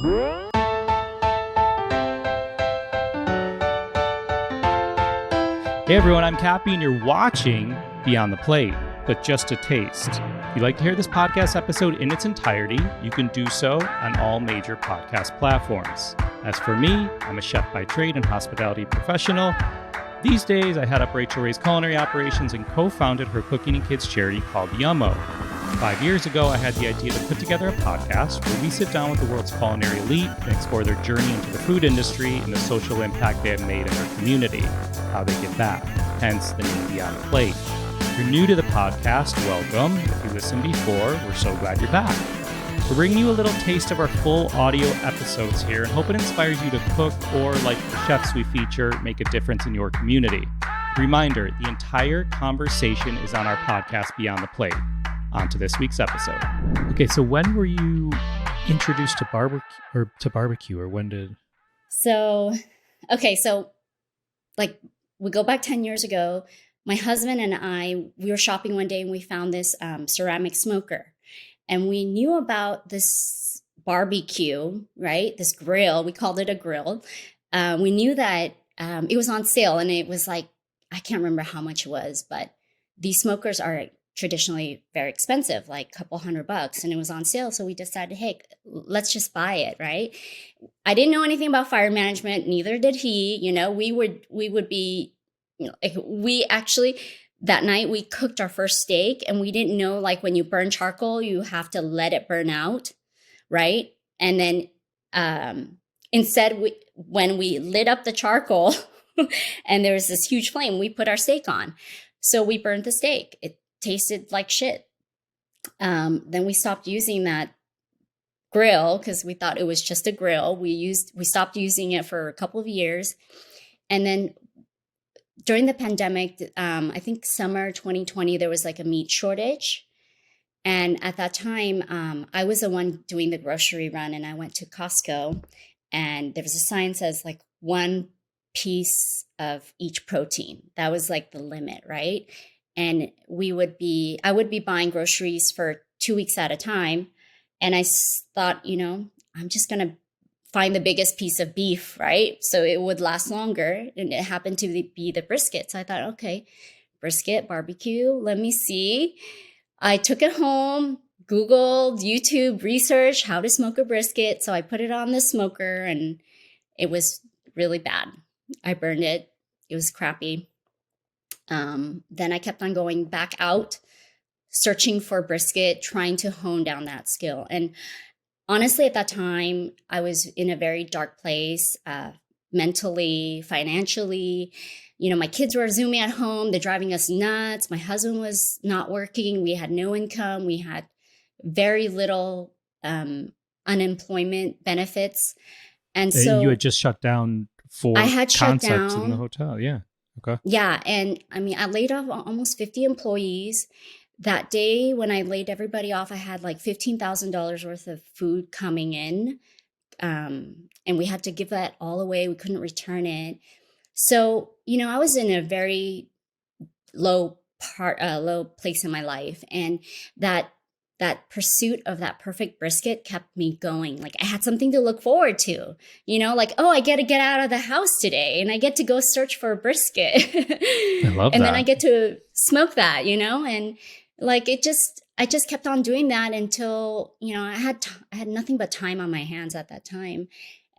Hey everyone, I'm Cappy and you're watching Beyond the Plate, but just a taste. If you'd like to hear this podcast episode in its entirety, you can do so on all major podcast platforms. As for me, I'm a chef by trade and hospitality professional. These days, I head up Rachel Ray's culinary operations and co-founded her cooking and kids charity called Yummo. 5 years ago, I had the idea to put together a podcast where we sit down with the world's culinary elite and explore their journey into the food industry and the social impact they have made in their community, how they give back, hence the name Beyond the Plate. If you're new to the podcast, welcome. If you listened before, we're so glad you're back. We're bringing you a little taste of our full audio episodes here and hope it inspires you to cook or, like the chefs we feature, make a difference in your community. Reminder, the entire conversation is on our podcast Beyond the Plate. On to this week's episode. Okay, so when were you introduced to barbecue or when did... So we go back 10 years ago. My husband and I, we were shopping one day and we found this ceramic smoker. And we knew about this barbecue, right? This grill, we called it a grill. We knew that it was on sale and it was like, I can't remember how much it was, but these smokers are traditionally very expensive, like a couple $100, and it was on sale. So we decided, hey, let's just buy it, right? I didn't know anything about fire management, neither did he. You know, we would be, you know, like we actually, that night we cooked our first steak and we didn't know, like when you burn charcoal, you have to let it burn out, right? And then instead, when we lit up the charcoal and there was this huge flame, we put our steak on. So we burned the steak. It tasted like shit. Then we stopped using that grill because we thought it was just a grill. We stopped using it for a couple of years. And then during the pandemic, I think summer 2020, there was like a meat shortage. And at that time, I was the one doing the grocery run and I went to Costco and there was a sign that says like 1 piece of each protein. That was like the limit, right? And I would be buying groceries for 2 weeks at a time. And I thought, you know, I'm just going to find the biggest piece of beef, right? So it would last longer. And it happened to be the brisket. So I thought, okay, brisket, barbecue, let me see. I took it home, Googled, YouTube, researched how to smoke a brisket. So I put it on the smoker and it was really bad. I burned it. It was crappy. Then I kept on going back out, searching for brisket, trying to hone down that skill. And honestly, at that time, I was in a very dark place, mentally, financially. You know, my kids were Zooming at home. They're driving us nuts. My husband was not working. We had no income. We had very little unemployment benefits. And so you had just shut down for concepts in the hotel. Yeah. Okay. Yeah. And I mean, I laid off almost 50 employees. That day when I laid everybody off, I had like $15,000 worth of food coming in. And we had to give that all away. We couldn't return it. So, you know, I was in a very low place in my life. And that pursuit of that perfect brisket kept me going. Like I had something to look forward to, you know, like, oh, I get to get out of the house today and I get to go search for a brisket. I love that. And then I get to smoke that, you know, and like I just kept on doing that until, you know, I had nothing but time on my hands at that time.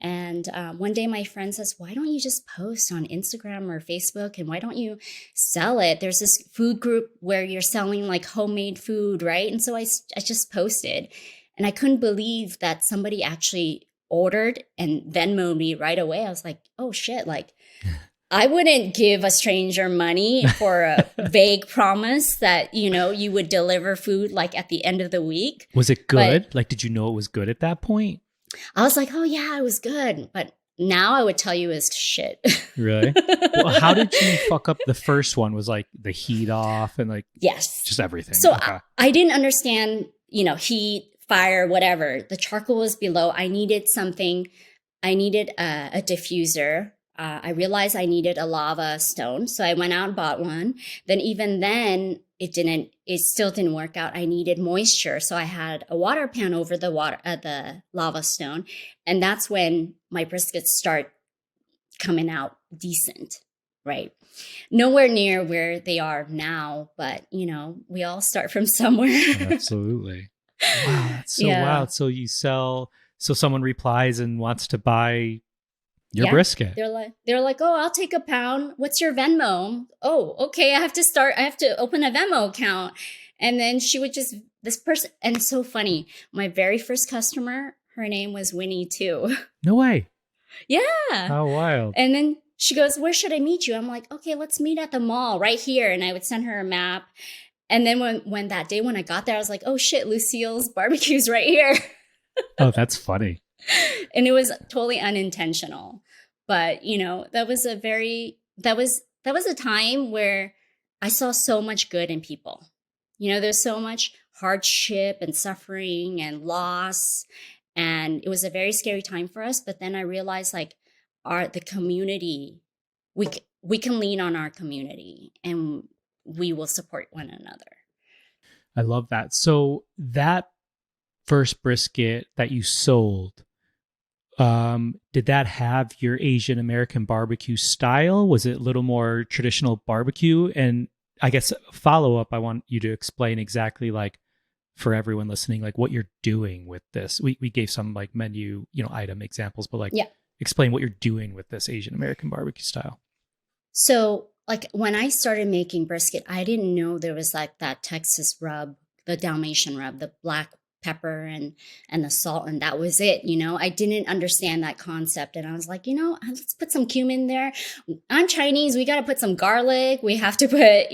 And one day my friend says, why don't you just post on Instagram or Facebook and why don't you sell it? There's this food group where you're selling like homemade food, right? And so I just posted and I couldn't believe that somebody actually ordered and Venmoed me right away. I was like, oh shit, like I wouldn't give a stranger money for a vague promise that, you know, you would deliver food like at the end of the week. Was it good? Like, did you know it was good at that point? I was like, oh yeah, it was good. But now I would tell you it's shit. Really? Well, how did you fuck up the first one? Was like the heat off and like, yes, just everything. So okay. I didn't understand, you know, heat, fire, whatever. The charcoal was below. I needed something. I needed a diffuser. I realized I needed a lava stone. So I went out and bought one. Then even then, it still didn't work out. I needed moisture. So I had a water pan over the lava stone. And that's when my briskets start coming out decent, right? Nowhere near where they are now, but we all start from somewhere. Absolutely. Wow, that's so wild. So so someone replies and wants to buy your brisket. They're like, oh, I'll take a pound. What's your Venmo? Oh, okay. I have to open a Venmo account. And then this person, and it's so funny. My very first customer, her name was Winnie too. No way. Yeah. How wild. And then she goes, where should I meet you? I'm like, okay, let's meet at the mall right here. And I would send her a map. And then when that day when I got there, I was like, oh shit, Lucille's barbecue's right here. Oh, that's funny. And it was totally unintentional. But, that was a time where I saw so much good in people. There's so much hardship and suffering and loss. And it was a very scary time for us. But then I realized the community, we can lean on our community and we will support one another. I love that. So that first brisket that you sold, did that have your Asian American barbecue style? Was it a little more traditional barbecue? And I guess follow up, I want you to explain exactly for everyone listening, what you're doing with this. We gave some menu, item examples, but explain what you're doing with this Asian American barbecue style. So when I started making brisket, I didn't know there was that Texas rub, the Dalmatian rub, the black pepper and the salt, and that was it. I didn't understand that concept, and I was like, let's put some cumin there. I'm Chinese, we got to put some garlic, we have to put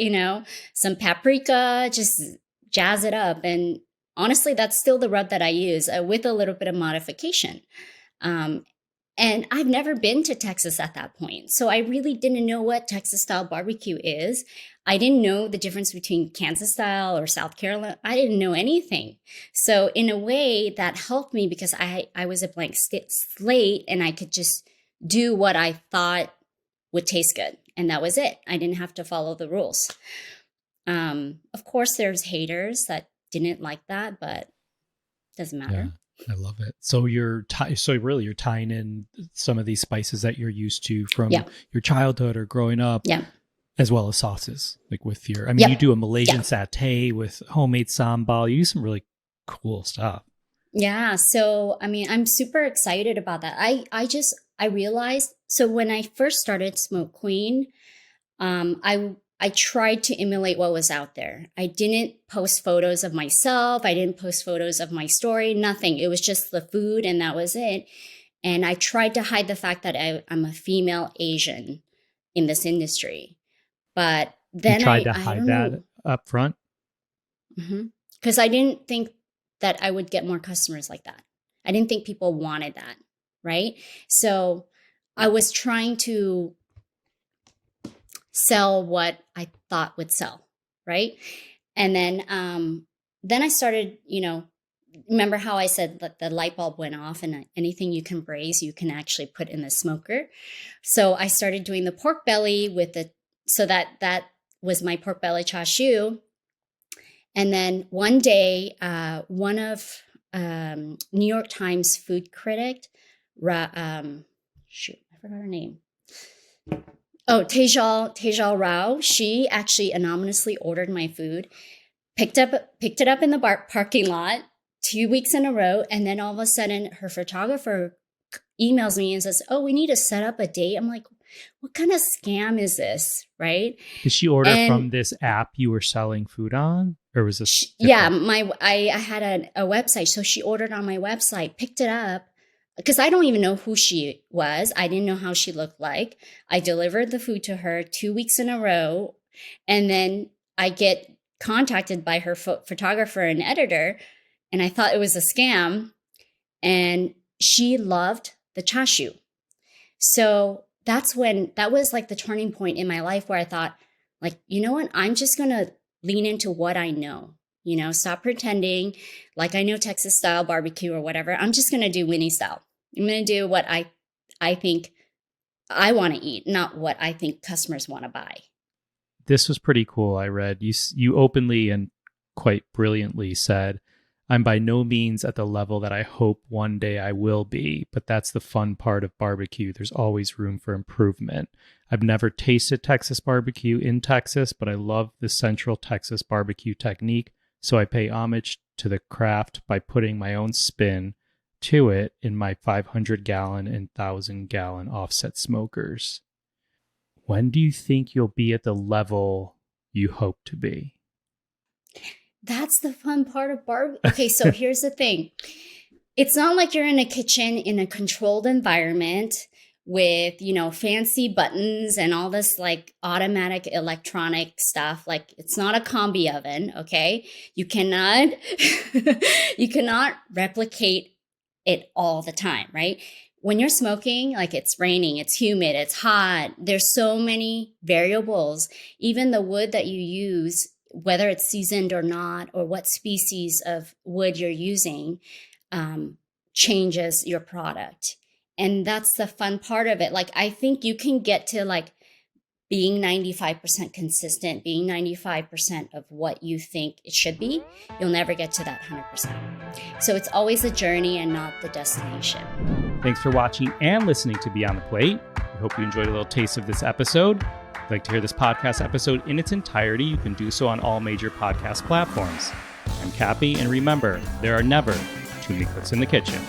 some paprika, just jazz it up. And honestly, that's still the rub that I use with a little bit of modification. And I've never been to Texas at that point, so I really didn't know what Texas style barbecue is. I didn't know the difference between Kansas style or South Carolina. I didn't know anything. So in a way that helped me because I was a blank slate and I could just do what I thought would taste good. And that was it. I didn't have to follow the rules. Of course, there's haters that didn't like that, but it doesn't matter. Yeah, I love it. So you're tying in some of these spices that you're used to from your childhood or growing up. Yeah. As well as sauces, with your, you do a Malaysian satay with homemade sambal. You do some really cool stuff. Yeah. So, I'm super excited about that. I realized, so when I first started Smoke Queen, I tried to emulate what was out there. I didn't post photos of myself. I didn't post photos of my story, nothing. It was just the food and that was it. And I tried to hide the fact that I'm a female Asian in this industry. But then you tried to hide that up front? Because I didn't think that I would get more customers like that. I didn't think people wanted that, right? So I was trying to sell what I thought would sell, right? And then I started, remember how I said that the light bulb went off and anything you can braise, you can actually put in the smoker. So I started doing the pork belly so that was my pork belly char siu. And then one day, one of New York Times food critic, I forgot her name. Oh, Tejal Rao. She actually anonymously ordered my food, picked it up in the parking lot 2 weeks in a row, and then all of a sudden her photographer emails me and says, "Oh, we need to set up a date." I'm like, what kind of scam is this, right? Did she order from this app you were selling food on? Or was this different? Yeah, I had a website. So she ordered on my website, picked it up, because I don't even know who she was. I didn't know how she looked like. I delivered the food to her 2 weeks in a row. And then I get contacted by her photographer and editor. And I thought it was a scam. And she loved the char siu. So that was the turning point in my life where I thought, you know what? I'm just going to lean into what I know, stop pretending like I know Texas style barbecue or whatever. I'm just going to do Winnie style. I'm going to do what I think I want to eat, not what I think customers want to buy. This was pretty cool. I read you openly and quite brilliantly said, "I'm by no means at the level that I hope one day I will be, but that's the fun part of barbecue. There's always room for improvement. I've never tasted Texas barbecue in Texas, but I love the Central Texas barbecue technique, so I pay homage to the craft by putting my own spin to it in my 500-gallon and 1,000-gallon offset smokers." When do you think you'll be at the level you hope to be? That's the fun part of barbecue. Okay, so here's the thing. It's not like you're in a kitchen in a controlled environment with, fancy buttons and all this like automatic electronic stuff. Like, it's not a combi oven, okay? You cannot replicate it all the time, right? When you're smoking, like, it's raining, it's humid, it's hot. There's so many variables. Even the wood that you use, whether it's seasoned or not, or what species of wood you're using, changes your product. And that's the fun part of it. Like, I think you can get to like being 95% consistent, being 95% of what you think it should be. You'll never get to that 100%. So it's always a journey and not the destination. Thanks for watching and listening to Beyond the Plate. I hope you enjoyed a little taste of this episode. If you'd like to hear this podcast episode in its entirety, you can do so on all major podcast platforms. I'm Cappy, and remember, there are never too many cooks in the kitchen.